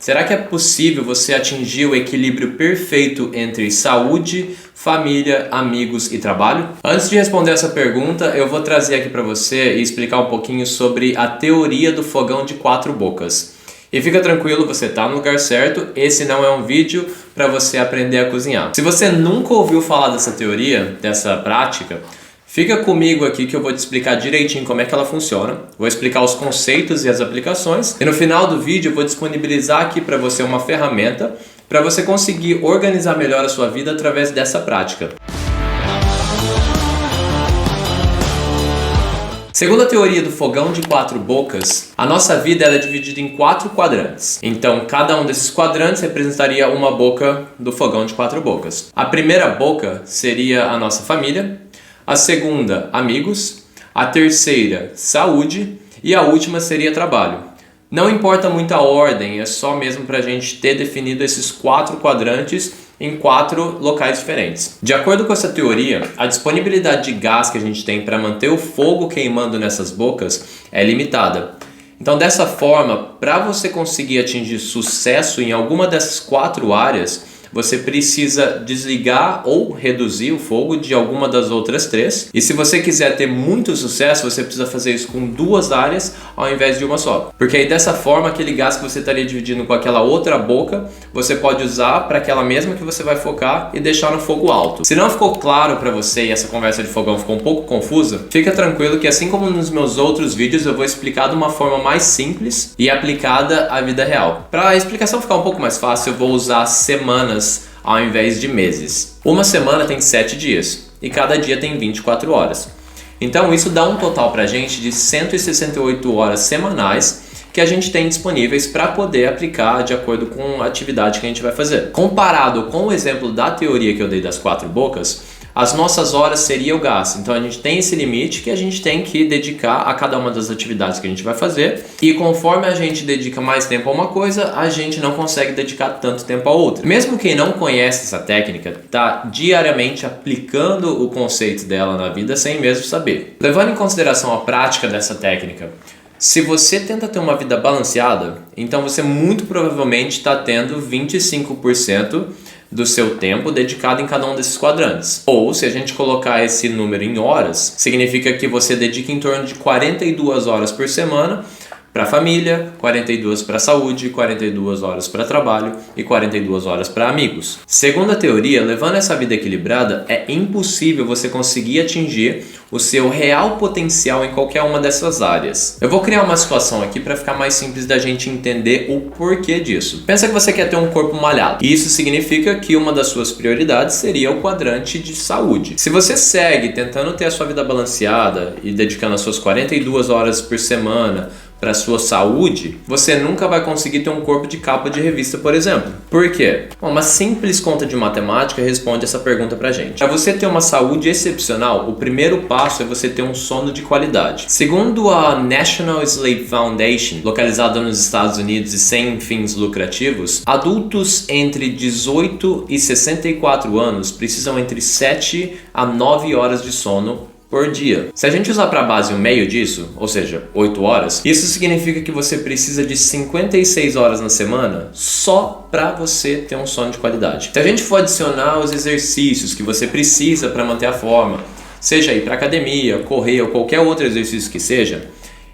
Será que é possível você atingir o equilíbrio perfeito entre saúde, família, amigos e trabalho? Antes de responder essa pergunta, eu vou trazer aqui para você e explicar um pouquinho sobre a teoria do fogão de 4 bocas. E fica tranquilo, você está no lugar certo, esse não é um vídeo para você aprender a cozinhar. Se você nunca ouviu falar dessa teoria, dessa prática, fica comigo aqui que eu vou te explicar direitinho como é que ela funciona, vou explicar os conceitos e as aplicações e no final do vídeo eu vou disponibilizar aqui para você uma ferramenta para você conseguir organizar melhor a sua vida através dessa prática. Segundo a teoria do fogão de 4 bocas, a nossa vida ela é dividida em 4 quadrantes. Então, cada um desses quadrantes representaria uma boca do fogão de 4 bocas. A primeira boca seria a nossa família, a segunda, amigos, a terceira, saúde e a última seria trabalho. Não importa muito a ordem, é só mesmo para a gente ter definido esses 4 quadrantes em 4 locais diferentes. De acordo com essa teoria, a disponibilidade de gás que a gente tem para manter o fogo queimando nessas bocas é limitada. Então, dessa forma, para você conseguir atingir sucesso em alguma dessas 4 áreas, você precisa desligar ou reduzir o fogo de alguma das outras 3. E se você quiser ter muito sucesso, você precisa fazer isso com 2 áreas ao invés de uma só. Porque aí dessa forma, aquele gás que você estaria dividindo com aquela outra boca, você pode usar para aquela mesma que você vai focar e deixar no fogo alto. Se não ficou claro para você e essa conversa de fogão ficou um pouco confusa, fica tranquilo que assim como nos meus outros vídeos, eu vou explicar de uma forma mais simples e aplicada à vida real. Para a explicação ficar um pouco mais fácil, eu vou usar semanas ao invés de meses. Uma semana tem 7 dias e cada dia tem 24 horas. Então isso dá um total pra gente de 168 horas semanais que a gente tem disponíveis para poder aplicar de acordo com a atividade que a gente vai fazer. Comparado com o exemplo da teoria que eu dei das 4 bocas, as nossas horas seria o gás. Então a gente tem esse limite que a gente tem que dedicar a cada uma das atividades que a gente vai fazer. E conforme a gente dedica mais tempo a uma coisa, a gente não consegue dedicar tanto tempo a outra. Mesmo quem não conhece essa técnica, está diariamente aplicando o conceito dela na vida sem mesmo saber. Levando em consideração a prática dessa técnica, se você tenta ter uma vida balanceada, então você muito provavelmente está tendo 25% do seu tempo dedicado em cada um desses quadrantes. Ou, se a gente colocar esse número em horas, significa que você dedica em torno de 42 horas por semana para a família, 42 para a saúde, 42 horas para trabalho e 42 horas para amigos. Segundo a teoria, levando essa vida equilibrada, é impossível você conseguir atingir o seu real potencial em qualquer uma dessas áreas. Eu vou criar uma situação aqui para ficar mais simples da gente entender o porquê disso. Pensa que você quer ter um corpo malhado. E isso significa que uma das suas prioridades seria o quadrante de saúde. Se você segue tentando ter a sua vida balanceada e dedicando as suas 42 horas por semana para a sua saúde, você nunca vai conseguir ter um corpo de capa de revista, por exemplo. Por quê? Uma simples conta de matemática responde essa pergunta pra gente. Para você ter uma saúde excepcional, o primeiro passo é você ter um sono de qualidade. Segundo a National Sleep Foundation, localizada nos Estados Unidos e sem fins lucrativos, adultos entre 18 e 64 anos precisam entre 7 a 9 horas de sono por dia. Se a gente usar para base o meio disso, ou seja, 8 horas, isso significa que você precisa de 56 horas na semana só para você ter um sono de qualidade. Se a gente for adicionar os exercícios que você precisa para manter a forma, seja ir para academia, correr ou qualquer outro exercício que seja,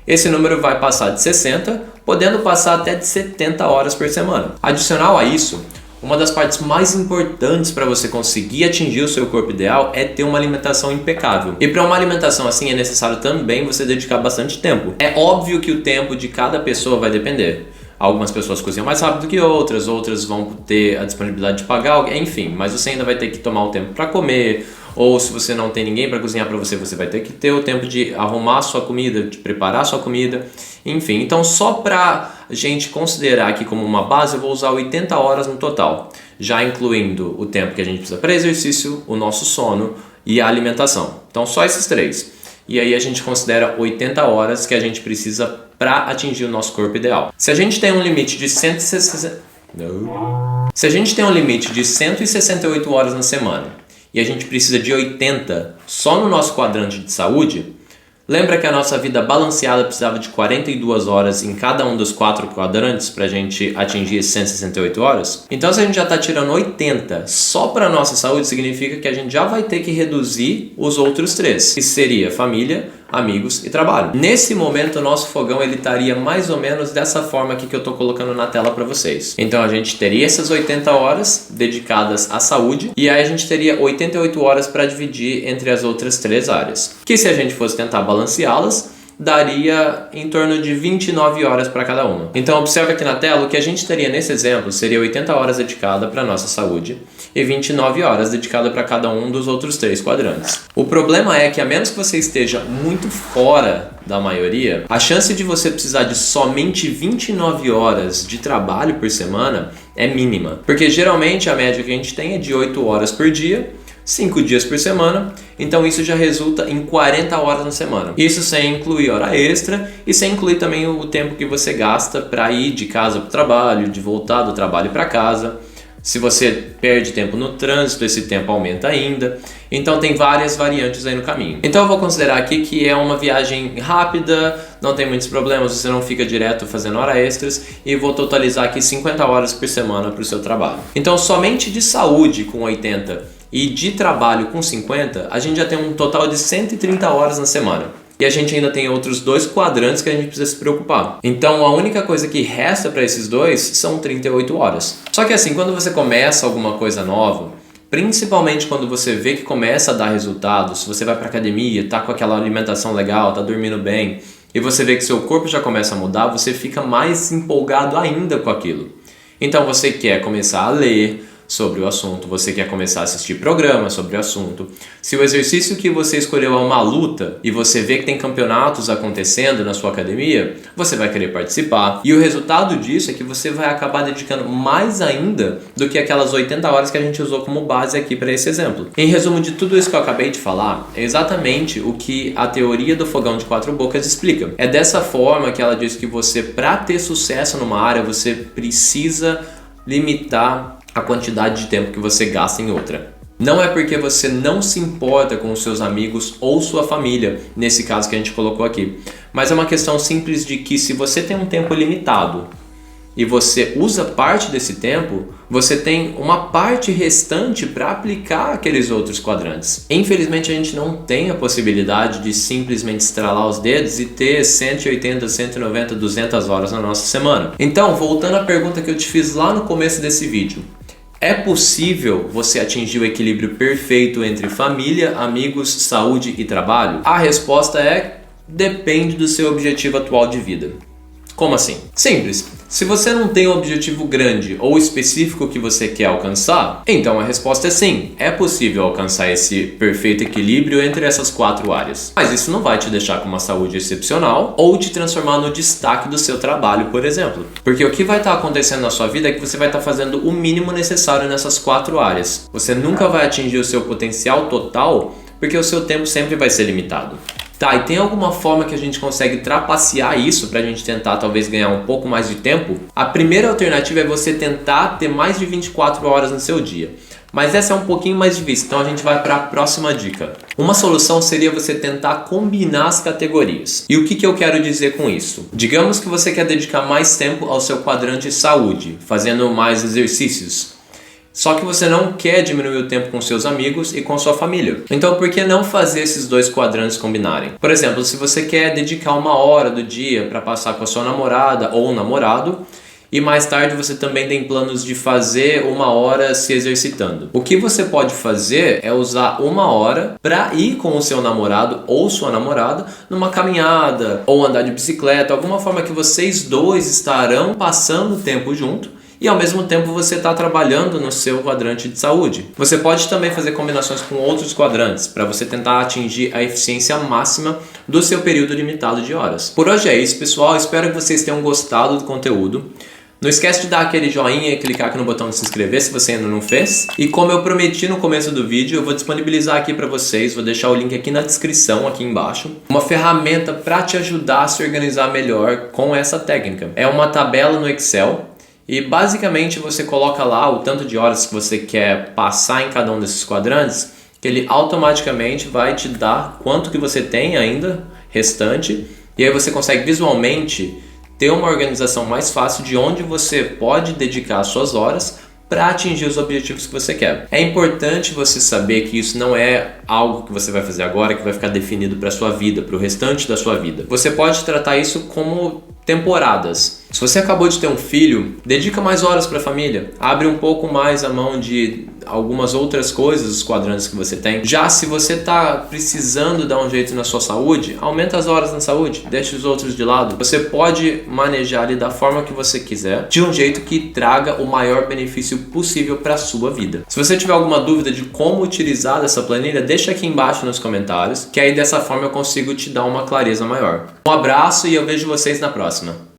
esse número vai passar de 60, podendo passar até de 70 horas por semana. Adicional a isso, uma das partes mais importantes para você conseguir atingir o seu corpo ideal é ter uma alimentação impecável. E para uma alimentação assim é necessário também você dedicar bastante tempo. É óbvio que o tempo de cada pessoa vai depender. Algumas pessoas cozinham mais rápido que outras, outras vão ter a disponibilidade de pagar, enfim, mas você ainda vai ter que tomar o tempo para comer, ou se você não tem ninguém para cozinhar para você, você vai ter que ter o tempo de arrumar a sua comida, de preparar a sua comida, enfim. Então só para a gente considerar aqui como uma base, eu vou usar 80 horas no total, já incluindo o tempo que a gente precisa para exercício, o nosso sono e a alimentação. Então só esses 3. E aí a gente considera 80 horas que a gente precisa para atingir o nosso corpo ideal. Se a gente tem um limite de 168 horas na semana e a gente precisa de 80 só no nosso quadrante de saúde, Lembra que a nossa vida balanceada precisava de 42 horas em cada um dos 4 quadrantes para a gente atingir 168 horas? Então, se a gente já está tirando 80 só para a nossa saúde, significa que a gente já vai ter que reduzir os outros 3, que seria família, amigos e trabalho. Nesse momento, o nosso fogão ele estaria mais ou menos dessa forma aqui que eu estou colocando na tela para vocês. Então, a gente teria essas 80 horas dedicadas à saúde e aí a gente teria 88 horas para dividir entre as outras 3 áreas. Que se a gente fosse tentar balanceá-las, daria em torno de 29 horas para cada uma. Então observe aqui na tela, o que a gente teria nesse exemplo seria 80 horas dedicadas para a nossa saúde e 29 horas dedicadas para cada um dos outros 3 quadrantes. O problema é que a menos que você esteja muito fora da maioria, a chance de você precisar de somente 29 horas de trabalho por semana é mínima. Porque geralmente a média que a gente tem é de 8 horas por dia, 5 dias por semana, então isso já resulta em 40 horas na semana. Isso sem incluir hora extra e sem incluir também o tempo que você gasta para ir de casa para o trabalho, de voltar do trabalho para casa. Se você perde tempo no trânsito, esse tempo aumenta ainda. Então tem várias variantes aí no caminho. Então eu vou considerar aqui que é uma viagem rápida, não tem muitos problemas, você não fica direto fazendo horas extras e vou totalizar aqui 50 horas por semana para o seu trabalho. Então somente de saúde com 80 e de trabalho com 50, a gente já tem um total de 130 horas na semana. E a gente ainda tem outros 2 quadrantes que a gente precisa se preocupar. Então a única coisa que resta para esses 2 são 38 horas. Só que assim, quando você começa alguma coisa nova, principalmente quando você vê que começa a dar resultados, você vai para academia, tá com aquela alimentação legal, tá dormindo bem, e você vê que seu corpo já começa a mudar, você fica mais empolgado ainda com aquilo. Então você quer começar a ler sobre o assunto, você quer começar a assistir programas sobre o assunto. Se o exercício que você escolheu é uma luta e você vê que tem campeonatos acontecendo na sua academia, você vai querer participar. E o resultado disso é que você vai acabar dedicando mais ainda do que aquelas 80 horas que a gente usou como base aqui para esse exemplo. Em resumo de tudo isso que eu acabei de falar, é exatamente o que a teoria do fogão de 4 bocas explica. É dessa forma que ela diz que você, para ter sucesso numa área, você precisa limitar a quantidade de tempo que você gasta em outra. Não é porque você não se importa com os seus amigos ou sua família, nesse caso que a gente colocou aqui, mas é uma questão simples de que se você tem um tempo limitado e você usa parte desse tempo, você tem uma parte restante para aplicar aqueles outros quadrantes. Infelizmente a gente não tem a possibilidade de simplesmente estralar os dedos e ter 180, 190, 200 horas na nossa semana. Então, voltando à pergunta que eu te fiz lá no começo desse vídeo, é possível você atingir o equilíbrio perfeito entre família, amigos, saúde e trabalho? A resposta é: depende do seu objetivo atual de vida. Como assim? Simples. Se você não tem um objetivo grande ou específico que você quer alcançar, então a resposta é sim. É possível alcançar esse perfeito equilíbrio entre essas 4 áreas. Mas isso não vai te deixar com uma saúde excepcional ou te transformar no destaque do seu trabalho, por exemplo. Porque o que vai estar acontecendo na sua vida é que você vai estar fazendo o mínimo necessário nessas 4 áreas. Você nunca vai atingir o seu potencial total porque o seu tempo sempre vai ser limitado. Tá, e tem alguma forma que a gente consegue trapacear isso pra gente tentar talvez ganhar um pouco mais de tempo? A primeira alternativa é você tentar ter mais de 24 horas no seu dia. Mas essa é um pouquinho mais difícil, então a gente vai para a próxima dica. Uma solução seria você tentar combinar as categorias. E o que eu quero dizer com isso? Digamos que você quer dedicar mais tempo ao seu quadrante saúde, fazendo mais exercícios. Só que você não quer diminuir o tempo com seus amigos e com sua família. Então por que não fazer esses 2 quadrantes combinarem? Por exemplo, se você quer dedicar 1 hora do dia para passar com a sua namorada ou namorado, e mais tarde você também tem planos de fazer 1 hora se exercitando. O que você pode fazer é usar 1 hora para ir com o seu namorado ou sua namorada numa caminhada ou andar de bicicleta, alguma forma que vocês 2 estarão passando tempo junto. E ao mesmo tempo você está trabalhando no seu quadrante de saúde. Você pode também fazer combinações com outros quadrantes para você tentar atingir a eficiência máxima do seu período limitado de horas. Por hoje é isso, pessoal. Espero que vocês tenham gostado do conteúdo. Não esquece de dar aquele joinha e clicar aqui no botão de se inscrever se você ainda não fez. E como eu prometi no começo do vídeo, eu vou disponibilizar aqui para vocês, vou deixar o link aqui na descrição, aqui embaixo, uma ferramenta para te ajudar a se organizar melhor com essa técnica. É uma tabela no Excel. E basicamente você coloca lá o tanto de horas que você quer passar em cada um desses quadrantes, que ele automaticamente vai te dar quanto que você tem ainda restante, e aí você consegue visualmente ter uma organização mais fácil de onde você pode dedicar as suas horas para atingir os objetivos que você quer. É importante você saber que isso não é algo que você vai fazer agora que vai ficar definido para a sua vida, para o restante da sua vida. Você pode tratar isso como temporadas. Se você acabou de ter um filho, dedica mais horas para a família. Abre um pouco mais a mão de algumas outras coisas, os quadrantes que você tem. Já se você está precisando dar um jeito na sua saúde, aumenta as horas na saúde, deixa os outros de lado. Você pode manejar ele da forma que você quiser, de um jeito que traga o maior benefício possível para a sua vida. Se você tiver alguma dúvida de como utilizar essa planilha, deixa aqui embaixo nos comentários, que aí dessa forma eu consigo te dar uma clareza maior. Um abraço e eu vejo vocês na próxima.